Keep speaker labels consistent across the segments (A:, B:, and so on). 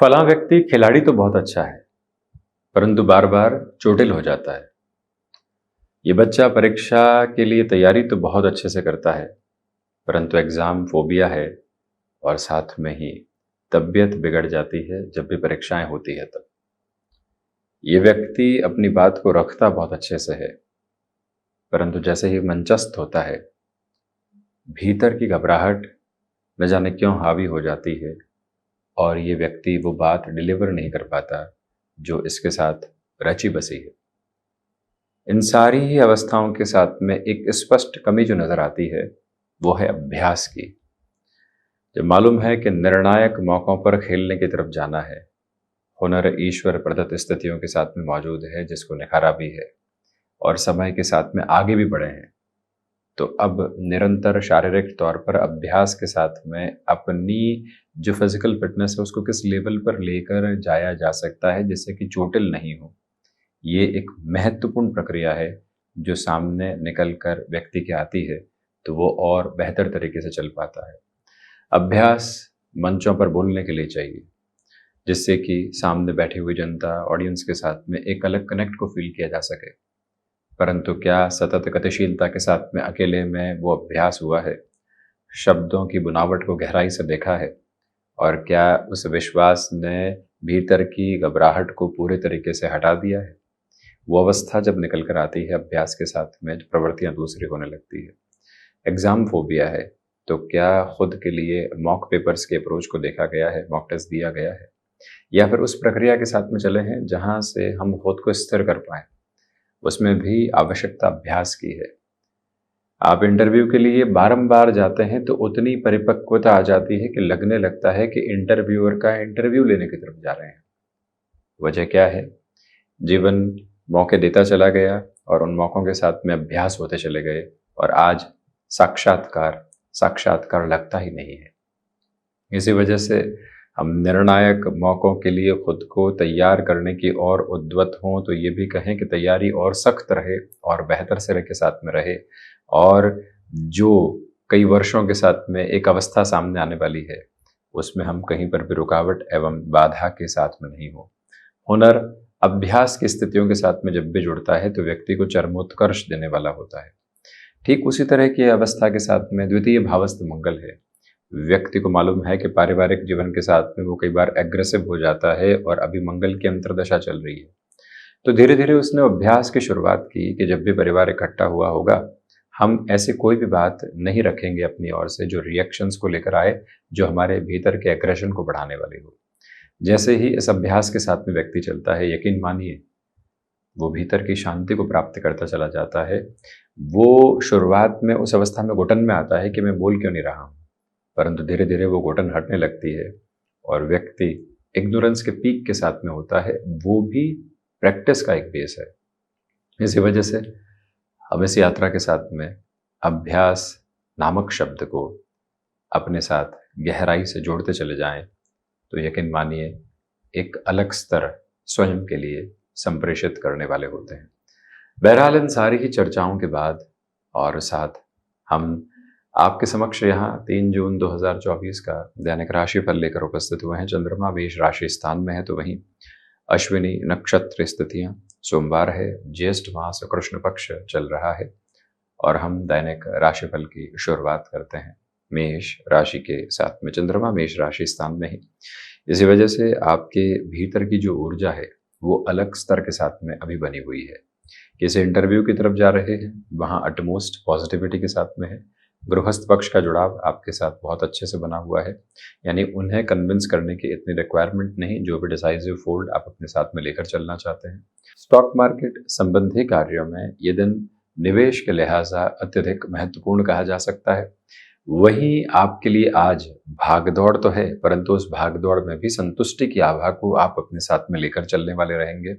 A: फलां व्यक्ति खिलाड़ी तो बहुत अच्छा है, परंतु बार बार चोटिल हो जाता है। ये बच्चा परीक्षा के लिए तैयारी तो बहुत अच्छे से करता है, परंतु एग्जाम फोबिया है और साथ में ही तबीयत बिगड़ जाती है जब भी परीक्षाएं होती है तब। ये व्यक्ति अपनी बात को रखता बहुत अच्छे से है, परंतु जैसे ही मंचस्थ होता है, भीतर की घबराहट न जाने क्यों हावी हो जाती है और ये व्यक्ति वो बात डिलीवर नहीं कर पाता जो इसके साथ रची बसी है। इन सारी ही अवस्थाओं के साथ में एक स्पष्ट कमी जो नजर आती है वो है अभ्यास की। जब मालूम है कि निर्णायक मौकों पर खेलने की तरफ जाना है, हुनर ईश्वर प्रदत्त स्थितियों के साथ में मौजूद है जिसको निखारा भी है और समय के साथ में आगे भी बढ़े हैं, तो अब निरंतर शारीरिक तौर पर अभ्यास के साथ में अपनी जो फिजिकल फिटनेस है उसको किस लेवल पर लेकर जाया जा सकता है जिससे कि चोटिल नहीं हो, ये एक महत्वपूर्ण प्रक्रिया है जो सामने निकल कर व्यक्ति की आती है तो वो और बेहतर तरीके से चल पाता है। अभ्यास मंचों पर बोलने के लिए चाहिए जिससे कि सामने बैठी हुई जनता ऑडियंस के साथ में एक अलग कनेक्ट को फील किया जा सके। परंतु क्या सतत गतिशीलता के साथ में अकेले में वो अभ्यास हुआ है? शब्दों की बुनावट को गहराई से देखा है और क्या उस विश्वास ने भीतर की घबराहट को पूरे तरीके से हटा दिया है? वो अवस्था जब निकल कर आती है अभ्यास के साथ में तो प्रवृत्तियां दूसरी होने लगती है। एग्जाम फोबिया है तो क्या खुद के लिए मॉक पेपर्स के अप्रोच को देखा गया है, मॉक टेस्ट दिया गया है, या फिर उस प्रक्रिया के साथ में चले हैं जहां से हम खुद को स्थिर कर पाए? उसमें भी आवश्यकता अभ्यास की है। आप इंटरव्यू के लिए बारंबार जाते हैं तो उतनी परिपक्वता आ जाती है कि लगने लगता है कि इंटरव्यूअर का इंटरव्यू लेने की तरफ जा रहे हैं। वजह क्या है? जीवन मौके देता चला गया और उन मौकों के साथ में अभ्यास होते चले गए और आज साक्षात्कार साक्षात्कार लगता ही नहीं है। इसी वजह से हम निर्णायक मौकों के लिए खुद को तैयार करने की और उद्यत हों तो ये भी कहें कि तैयारी और सख्त रहे और बेहतर सिरे के साथ में रहे और जो कई वर्षों के साथ में एक अवस्था सामने आने वाली है उसमें हम कहीं पर भी रुकावट एवं बाधा के साथ में नहीं हो। हुनर अभ्यास की स्थितियों के साथ में जब भी जुड़ता है तो व्यक्ति को चरमोत्कर्ष देने वाला होता है। ठीक उसी तरह की अवस्था के साथ में द्वितीय भावस्थ मंगल है। व्यक्ति को मालूम है कि पारिवारिक जीवन के साथ में वो कई बार एग्रेसिव हो जाता है और अभी मंगल की अंतर्दशा चल रही है, तो धीरे धीरे उसने अभ्यास की शुरुआत की कि जब भी परिवार इकट्ठा हुआ होगा हम ऐसी कोई भी बात नहीं रखेंगे अपनी ओर से जो रिएक्शंस को लेकर आए, जो हमारे भीतर के एग्रेशन को बढ़ाने वाली हो। जैसे ही इस अभ्यास के साथ में व्यक्ति चलता है, यकीन मानिए वो भीतर की शांति को प्राप्त करता चला जाता है। वो शुरुआत में उस अवस्था में घुटन में आता है कि मैं बोल क्यों नहीं रहा हूँ, परंतु धीरे धीरे वो घुटन हटने लगती है और व्यक्ति इग्नोरेंस के पीक के साथ में होता है। वो भी प्रैक्टिस का एक बेस है। इसी वजह से हम इस यात्रा के साथ में अभ्यास नामक शब्द को अपने साथ गहराई से जोड़ते चले जाएं तो यकीन मानिए एक अलग स्तर स्वयं के लिए संप्रेषित करने वाले होते हैं। बहरहाल इन सारी ही चर्चाओं के बाद और साथ हम आपके समक्ष यहाँ 3 जून 2024 का दैनिक राशिफल लेकर उपस्थित हुए हैं। चंद्रमा मेष राशि स्थान में है तो वहीं अश्विनी नक्षत्र स्थितियां, सोमवार है, ज्येष्ठ मास कृष्ण पक्ष चल रहा है और हम दैनिक राशिफल की शुरुआत करते हैं मेष राशि के साथ में। चंद्रमा मेष राशि स्थान में ही, इसी वजह से आपके भीतर की जो ऊर्जा है वो अलग स्तर के साथ में अभी बनी हुई है। किसी इंटरव्यू की तरफ जा रहे हैं, वहां अटमोस्ट पॉजिटिविटी के साथ में है। गृहस्थ पक्ष का जुड़ाव आपके साथ बहुत अच्छे से बना हुआ है, यानी उन्हें कन्विंस करने की इतनी रिक्वायरमेंट नहीं। जो भी डिसाइसिव फोल्ड आप अपने साथ में लेकर चलना चाहते हैं, स्टॉक मार्केट संबंधी कार्यों में ये दिन निवेश के लिहाजा अत्यधिक महत्वपूर्ण कहा जा सकता है। वहीं आपके लिए आज भागदौड़ तो है, परंतु उस भागदौड़ में भी संतुष्टि की आभा को आप अपने साथ में लेकर चलने वाले रहेंगे।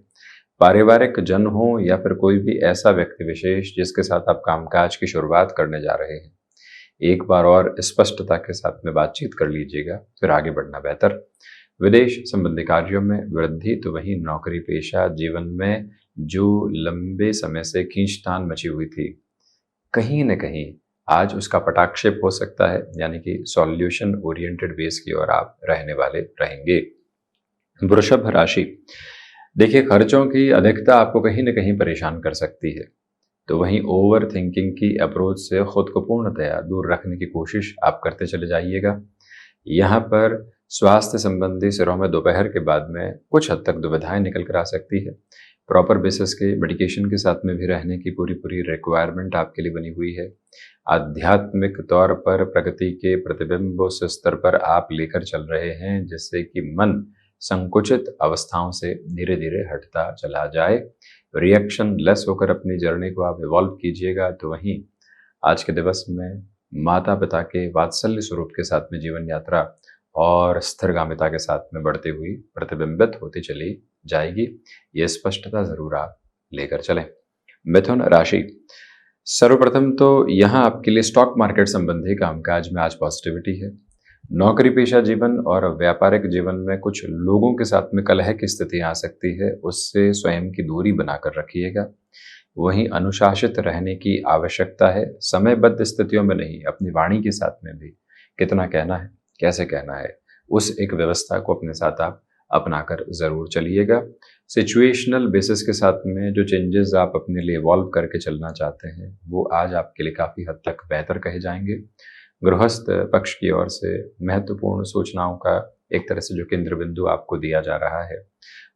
A: पारिवारिक जन हो या फिर कोई भी ऐसा व्यक्ति विशेष जिसके साथ आप कामकाज की शुरुआत करने जा रहे हैं, एक बार और स्पष्टता के साथ में बातचीत कर लीजिएगा, फिर आगे बढ़ना बेहतर। विदेश संबंधी कार्यों में वृद्धि तो वहीं नौकरी पेशा जीवन में जो लंबे समय से खींचतान मची हुई थी, कहीं न कहीं आज उसका पटाक्षेप हो सकता है, यानी कि सॉल्यूशन ओरिएंटेड बेस की ओर आप रहने वाले रहेंगे। वृषभ राशि। देखिए, खर्चों की अधिकता आपको कहीं न कहीं परेशान कर सकती है। तो वहीं ओवर थिंकिंग की अप्रोच से खुद को पूर्णतया दूर रखने की कोशिश आप करते चले जाइएगा। यहाँ पर स्वास्थ्य संबंधी सिरों में दोपहर के बाद में कुछ हद तक दुविधाएं निकल कर आ सकती है। प्रॉपर बेसिस के मेडिकेशन के साथ में भी रहने की पूरी रिक्वायरमेंट आपके लिए बनी हुई है। आध्यात्मिक तौर पर प्रगति के प्रतिबिंब उस स्तर पर आप लेकर चल रहे हैं जिससे कि मन संकुचित अवस्थाओं से धीरे धीरे हटता चला जाए। रिएक्शन लेस होकर अपनी जर्नी को आप इवॉल्व कीजिएगा। तो वहीं आज के दिवस में माता पिता के वात्सल्य स्वरूप के साथ में जीवन यात्रा और स्थिरगामिता के साथ में बढ़ती हुई प्रतिबिंबित होती चली जाएगी। ये स्पष्टता जरूर आप लेकर चलें। मिथुन राशि। सर्वप्रथम तो यहाँ आपके लिए स्टॉक मार्केट संबंधी कामकाज में आज पॉजिटिविटी है। नौकरी पेशा जीवन और व्यापारिक जीवन में कुछ लोगों के साथ में कलह की स्थिति आ सकती है, उससे स्वयं की दूरी बनाकर रखिएगा। वहीं अनुशासित रहने की आवश्यकता है, समयबद्ध स्थितियों में नहीं, अपनी वाणी के साथ में भी कितना कहना है, कैसे कहना है, उस एक व्यवस्था को अपने साथ आप अपनाकर ज़रूर चलिएगा। सिचुएशनल बेसिस के साथ में जो चेंजेस आप अपने लिए इवॉल्व करके चलना चाहते हैं, वो आज आपके लिए काफ़ी हद तक बेहतर कहे जाएंगे। गृहस्थ पक्ष की ओर से महत्वपूर्ण सूचनाओं का एक तरह से जो केंद्र बिंदु आपको दिया जा रहा है,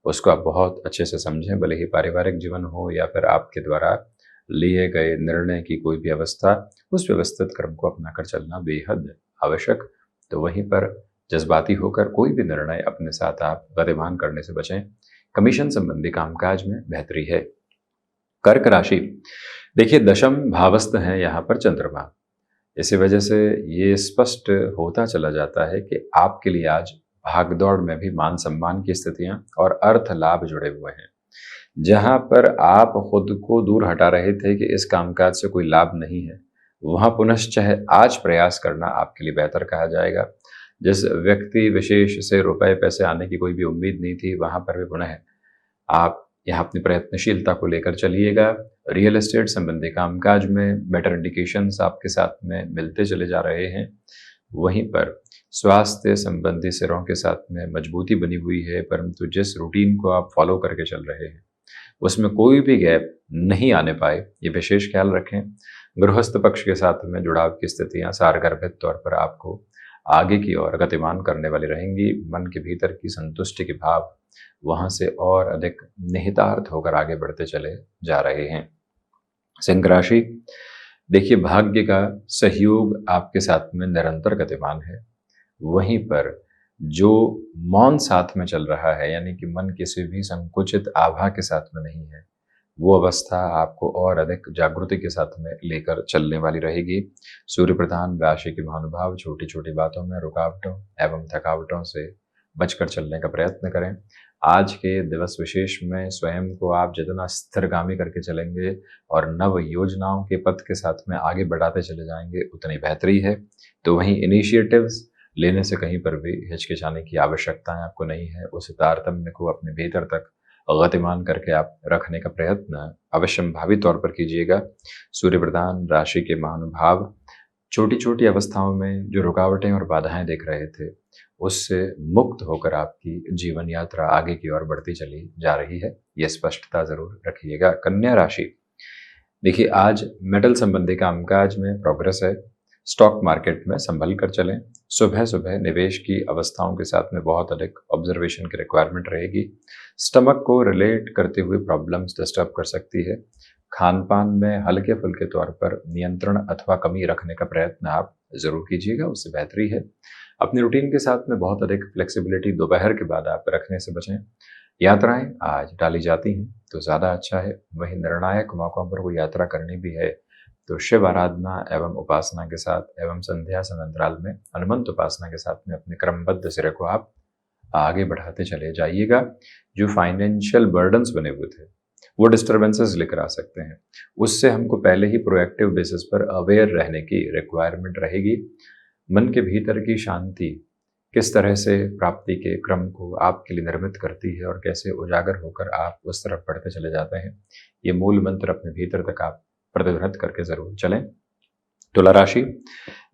A: उसको आप बहुत अच्छे से समझें। भले ही पारिवारिक जीवन हो या फिर आपके द्वारा लिए गए निर्णय की कोई भी अवस्था, उस व्यवस्थित क्रम को अपनाकर चलना बेहद आवश्यक। तो वहीं पर जज्बाती होकर कोई भी निर्णय अपने साथ आप गतिमान करने से बचें। कमीशन संबंधी कामकाज में बेहतरी है। कर्क राशि। देखिए, दशम भावस्थ हैं यहाँ पर चंद्रमा। इसी वजह से ये स्पष्ट होता चला जाता है कि आपके लिए आज भागदौड़ में भी मान सम्मान की स्थितियां और अर्थ लाभ जुड़े हुए हैं। जहां पर आप खुद को दूर हटा रहे थे कि इस कामकाज से कोई लाभ नहीं है, वहां पुनश्चः आज प्रयास करना आपके लिए बेहतर कहा जाएगा। जिस व्यक्ति विशेष से रुपए पैसे आने की कोई भी उम्मीद नहीं थी, वहां पर भी पुनः आप यहाँ अपनी प्रयत्नशीलता को लेकर चलिएगा। रियल एस्टेट संबंधी कामकाज में बेटर इंडिकेशंस आपके साथ में मिलते चले जा रहे हैं। वहीं पर स्वास्थ्य संबंधी सिरों के साथ में मजबूती बनी हुई है, परंतु जिस रूटीन को आप फॉलो करके चल रहे हैं उसमें कोई भी गैप नहीं आने पाए, ये विशेष ख्याल रखें। गृहस्थ पक्ष के साथ में जुड़ाव की स्थितियां सारगर्भित तौर पर आपको आगे की ओर गतिमान करने वाली रहेंगी। मन के भीतर की संतुष्टि के भाव वहां से और अधिक निहितार्थ होकर आगे बढ़ते चले जा रहे हैं। सिंह राशि। देखिए, भाग्य का सहयोग आपके साथ में निरंतर गतिमान है। वहीं पर जो मौन साथ में चल रहा है, यानी कि मन किसी भी संकुचित आभा के साथ में नहीं है, वो अवस्था आपको और अधिक जागृति के साथ में लेकर चलने वाली रहेगी। सूर्य प्रधान राशि के महानुभाव छोटी छोटी बातों में रुकावटों एवं थकावटों से बचकर चलने का प्रयत्न करें। आज के दिवस विशेष में स्वयं को आप जितना स्थिरगामी करके चलेंगे और नव योजनाओं के पथ के साथ में आगे बढ़ाते चले जाएंगे, उतनी बेहतरी है। तो वहीं इनिशिएटिव्स लेने से कहीं पर भी हिचकिचाने की आवश्यकता आपको नहीं है। उस तारतम्य को अपने भीतर तक गतिमान करके आप रखने का प्रयत्न अवश्यंभावी तौर पर कीजिएगा। सूर्य प्रधान राशि के महानुभाव छोटी छोटी अवस्थाओं में जो रुकावटें और बाधाएं देख रहे थे, उससे मुक्त होकर आपकी जीवन यात्रा आगे की ओर बढ़ती चली जा रही है। यह स्पष्टता जरूर रखिएगा। कन्या राशि। देखिए, आज मेटल संबंधी कामकाज में प्रोग्रेस है। स्टॉक मार्केट में संभल कर चलें। सुबह सुबह निवेश की अवस्थाओं के साथ में बहुत अधिक ऑब्जर्वेशन की रिक्वायरमेंट रहेगी। स्टमक को रिलेट करते हुए प्रॉब्लम्स डिस्टर्ब कर सकती है। खान पान में हल्के फुल्के तौर पर नियंत्रण अथवा कमी रखने का प्रयत्न आप जरूर कीजिएगा, उससे बेहतरी है। अपनी रूटीन के साथ में बहुत अधिक फ्लेक्सिबिलिटी दोपहर के बाद आप रखने से बचें। यात्राएं आज टाली जाती हैं तो ज़्यादा अच्छा है। वहीं निर्णायक मौक़ों पर कोई यात्रा करनी भी है तो शिव आराधना एवं उपासना के साथ एवं संध्या समय अंतराल में हनुमंत उपासना के साथ में अपने क्रमबद्ध सिरे को आप आगे बढ़ाते चले जाइएगा। जो फाइनेंशियल बर्डन्स बने हुए थे, वो डिस्टर्बेंसेस लेकर आ सकते हैं, उससे हमको पहले ही प्रोएक्टिव बेसिस पर अवेयर रहने की रिक्वायरमेंट रहेगी। मन के भीतर की शांति किस तरह से प्राप्ति के क्रम को आपके लिए निर्मित करती है और कैसे उजागर होकर आप उस तरफ बढ़ते चले जाते हैं, ये मूल मंत्र अपने भीतर तक आप प्रतिध्वनित करके जरूर चलें। तुला राशि,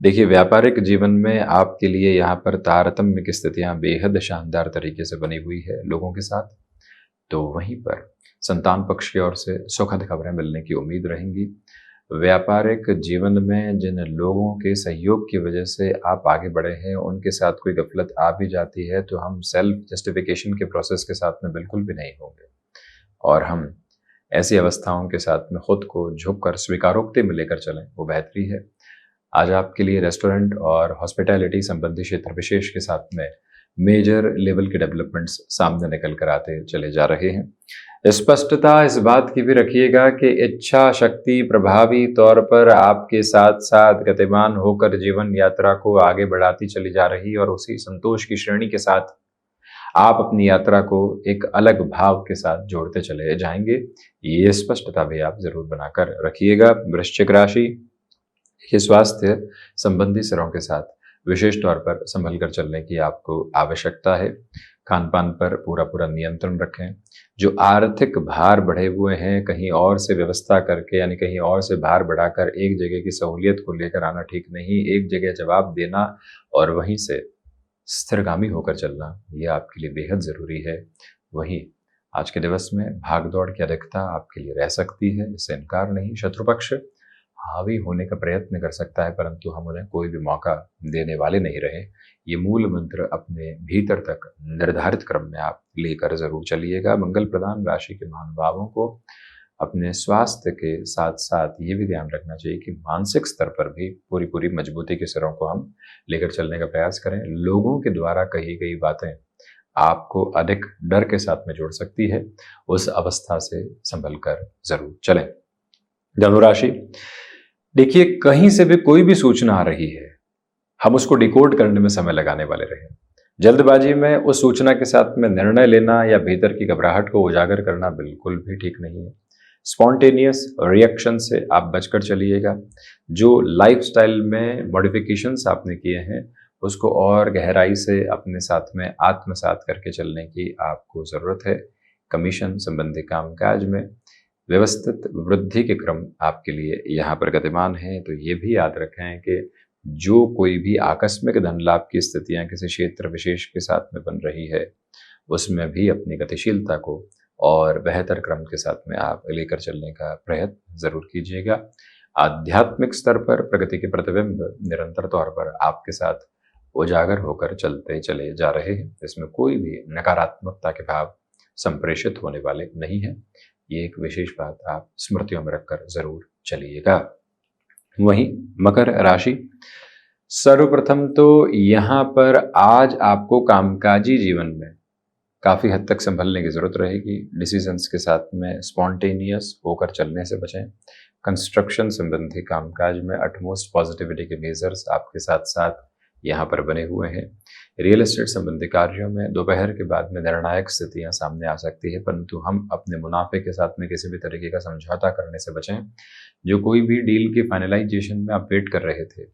A: देखिए व्यापारिक जीवन में आपके लिए यहाँ पर तारतम्य की स्थितियां बेहद शानदार तरीके से बनी हुई है लोगों के साथ। तो वहीं पर संतान पक्ष की ओर से सुखद खबरें मिलने की उम्मीद रहेंगी। व्यापारिक जीवन में जिन लोगों के सहयोग की वजह से आप आगे बढ़े हैं, उनके साथ कोई गफलत आ भी जाती है तो हम सेल्फ जस्टिफिकेशन के प्रोसेस के साथ में बिल्कुल भी नहीं होंगे, और हम ऐसी अवस्थाओं के साथ में खुद को झुककर स्वीकारोक्ति में लेकर चलें, वो बेहतरी है। आज आपके लिए रेस्टोरेंट और हॉस्पिटैलिटी संबंधी क्षेत्र विशेष के साथ में मेजर लेवल के डेवलपमेंट्स सामने निकल कर आते चले जा रहे हैं। स्पष्टता इस बात की भी रखिएगा कि इच्छा शक्ति प्रभावी तौर पर आपके साथ साथ गतिमान होकर जीवन यात्रा को आगे बढ़ाती चली जा रही, और उसी संतोष की श्रेणी के साथ आप अपनी यात्रा को एक अलग भाव के साथ जोड़ते चले जाएंगे। ये स्पष्टता भी आप जरूर बनाकर रखिएगा। वृश्चिक राशि, ये स्वास्थ्य संबंधी सिरों के साथ विशेष तौर पर संभल कर चलने की आपको आवश्यकता है। खान पान पर पूरा पूरा नियंत्रण रखें। जो आर्थिक भार बढ़े हुए हैं, कहीं और से व्यवस्था करके यानी कहीं और से भार बढ़ाकर एक जगह की सहूलियत को लेकर आना ठीक नहीं। एक जगह जवाब देना और वहीं से स्थिरगामी होकर चलना, ये आपके लिए बेहद ज़रूरी है। वहीं आज के दिवस में भागदौड़ की अधिकता आपके लिए रह सकती है, इससे इनकार नहीं। शत्रु पक्ष हावी होने का प्रयत्न कर सकता है, परंतु हम उन्हें कोई भी मौका देने वाले नहीं रहे। ये मूल मंत्र अपने भीतर तक निर्धारित क्रम में आप लेकर जरूर चलिएगा। मंगल प्रदान राशि के महानुभावों को अपने स्वास्थ्य के साथ साथ ये भी ध्यान रखना चाहिए कि मानसिक स्तर पर भी पूरी पूरी मजबूती के सिरों को हम लेकर चलने का प्रयास करें। लोगों के द्वारा कही गई बातें आपको अधिक डर के साथ में जोड़ सकती है, उस अवस्था से संभल कर जरूर चलें। धनुराशि, देखिए कहीं से भी कोई भी सूचना आ रही है, हम उसको डिकोड करने में समय लगाने वाले रहे। जल्दबाजी में उस सूचना के साथ में निर्णय लेना या भीतर की घबराहट को उजागर करना बिल्कुल भी ठीक नहीं है। स्पॉन्टेनियस रिएक्शन से आप बचकर चलिएगा। जो लाइफस्टाइल में मॉडिफिकेशंस आपने किए हैं, उसको और गहराई से अपने साथ में आत्मसात करके चलने की आपको ज़रूरत है। कमीशन संबंधी कामकाज में व्यवस्थित वृद्धि के क्रम आपके लिए यहाँ पर गतिमान है। तो ये भी याद रखें कि जो कोई भी आकस्मिक धन लाभ की स्थितियाँ किसी क्षेत्र विशेष के साथ में बन रही है, उसमें भी अपनी गतिशीलता को और बेहतर क्रम के साथ में आप लेकर चलने का प्रयत्न जरूर कीजिएगा। आध्यात्मिक स्तर पर प्रगति के प्रतिबिंब निरंतर तौर पर आपके साथ उजागर होकर चलते चले जा रहे हैं। इसमें कोई भी नकारात्मकता के भाव संप्रेषित होने वाले नहीं है। ये एक विशेष बात आप स्मृतियों में रखकर जरूर चलिएगा। वहीं मकर राशि, सर्वप्रथम तो यहाँ पर आज आपको कामकाजी जीवन में काफ़ी हद तक संभलने की ज़रूरत रहेगी। डिसीजंस के साथ में स्पॉन्टेनियस होकर चलने से बचें। कंस्ट्रक्शन संबंधी कामकाज में अटमोस्ट पॉजिटिविटी के मेजर्स आपके साथ साथ यहाँ पर बने हुए हैं। रियल एस्टेट संबंधी कार्यों में दोपहर के बाद में निर्णायक स्थितियाँ सामने आ सकती है, परंतु हम अपने मुनाफे के साथ में किसी भी तरीके का समझौता करने से बचें। जो कोई भी डील के फाइनलाइजेशन में आप वेट कर रहे थे,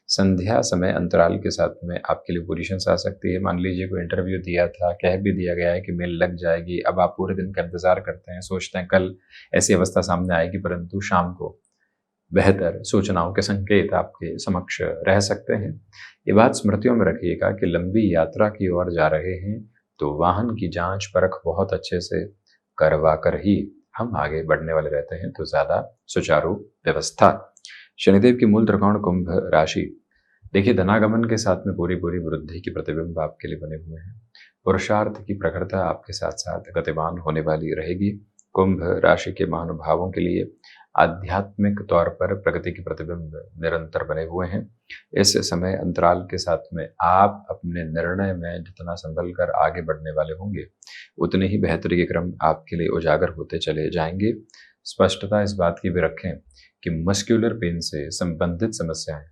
A: संध्या समय अंतराल के साथ में आपके लिए पोजीशंस आ सकती है। मान लीजिए कोई इंटरव्यू दिया था, कह भी दिया गया है कि मेल लग जाएगी, अब आप पूरे दिन का इंतजार करते हैं, सोचते हैं कल ऐसी अवस्था सामने आएगी, परंतु शाम को बेहतर सूचनाओं के संकेत आपके समक्ष रह सकते हैं। ये बात स्मृतियों में रखिएगा कि लंबी यात्रा की ओर जा रहे हैं तो वाहन की जांच परख बहुत अच्छे से करवा कर ही हम आगे बढ़ने वाले रहते हैं, तो ज़्यादा सुचारू व्यवस्था। शनिदेव की मूल त्रिकोण कुंभ राशि, देखिए धनागमन के साथ में पूरी पूरी वृद्धि की प्रतिबिंब आपके लिए बने हुए हैं। पुरुषार्थ की प्रखरता आपके साथ साथ गतिमान होने वाली रहेगी। कुंभ राशि के महानुभावों के लिए आध्यात्मिक तौर पर प्रगति के प्रतिबिंब निरंतर बने हुए हैं। इस समय अंतराल के साथ में आप अपने निर्णय में जितना संभल कर आगे बढ़ने वाले होंगे, उतने ही बेहतरी के क्रम आपके लिए उजागर होते चले जाएंगे। स्पष्टता इस बात की भी रखें कि मस्क्यूलर पेन से संबंधित समस्याएं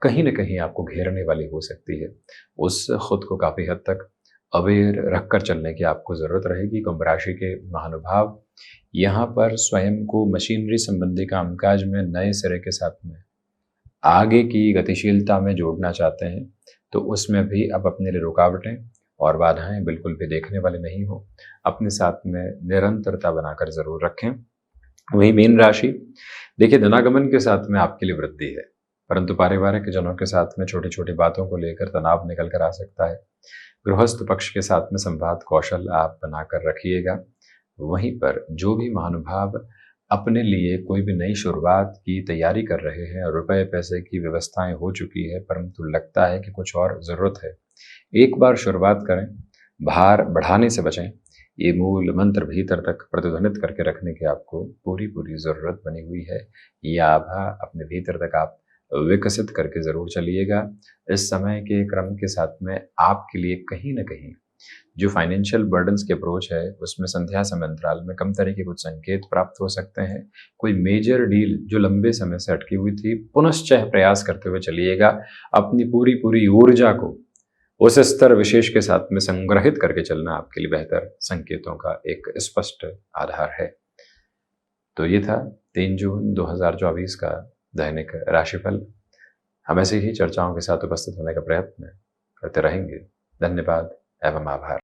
A: कहीं न कहीं आपको घेरने वाली हो सकती है। उस खुद को काफ़ी हद तक अवेयर रखकर चलने की आपको ज़रूरत रहेगी। कुंभ राशि के महानुभाव यहाँ पर स्वयं को मशीनरी संबंधी कामकाज में नए सिरे के साथ में आगे की गतिशीलता में जोड़ना चाहते हैं, तो उसमें भी अब अपने लिए रुकावटें और बाधाएं बिल्कुल भी देखने वाले नहीं हो। अपने साथ में निरंतरता बनाकर ज़रूर रखें। वहीं मीन राशि, देखिए धनागमन के साथ में आपके लिए वृद्धि है, परंतु पारिवारिक जनों के साथ में छोटी छोटी बातों को लेकर तनाव निकल कर आ सकता है। गृहस्थ पक्ष के साथ में संवाद कौशल आप बनाकर रखिएगा। वहीं पर जो भी महानुभाव अपने लिए कोई भी नई शुरुआत की तैयारी कर रहे हैं और रुपए पैसे की व्यवस्थाएं हो चुकी है, परंतु लगता है कि कुछ और ज़रूरत है, एक बार शुरुआत करें, भार बढ़ाने से बचें। ये मूल मंत्र भीतर तक प्रतिध्वनित करके रखने की आपको पूरी पूरी ज़रूरत बनी हुई है। ये आभा अपने भीतर तक आप विकसित करके ज़रूर चलिएगा। इस समय के क्रम के साथ में आपके लिए कहीं न कहीं जो फाइनेंशियल बर्डन्स की अप्रोच है, उसमें संध्या समय अंतराल में कम तरह के कुछ संकेत प्राप्त हो सकते हैं। कोई मेजर डील जो लंबे समय से अटकी हुई थी, पुनश्च प्रयास करते हुए चलिएगा। अपनी पूरी पूरी ऊर्जा को उस स्तर विशेष के साथ में संग्रहित करके चलना आपके लिए बेहतर संकेतों का एक स्पष्ट आधार है। तो ये था 3 जून 2024 का दैनिक राशिफल। हम ऐसे ही चर्चाओं के साथ उपस्थित होने का प्रयत्न करते रहेंगे। धन्यवाद एवं आभार।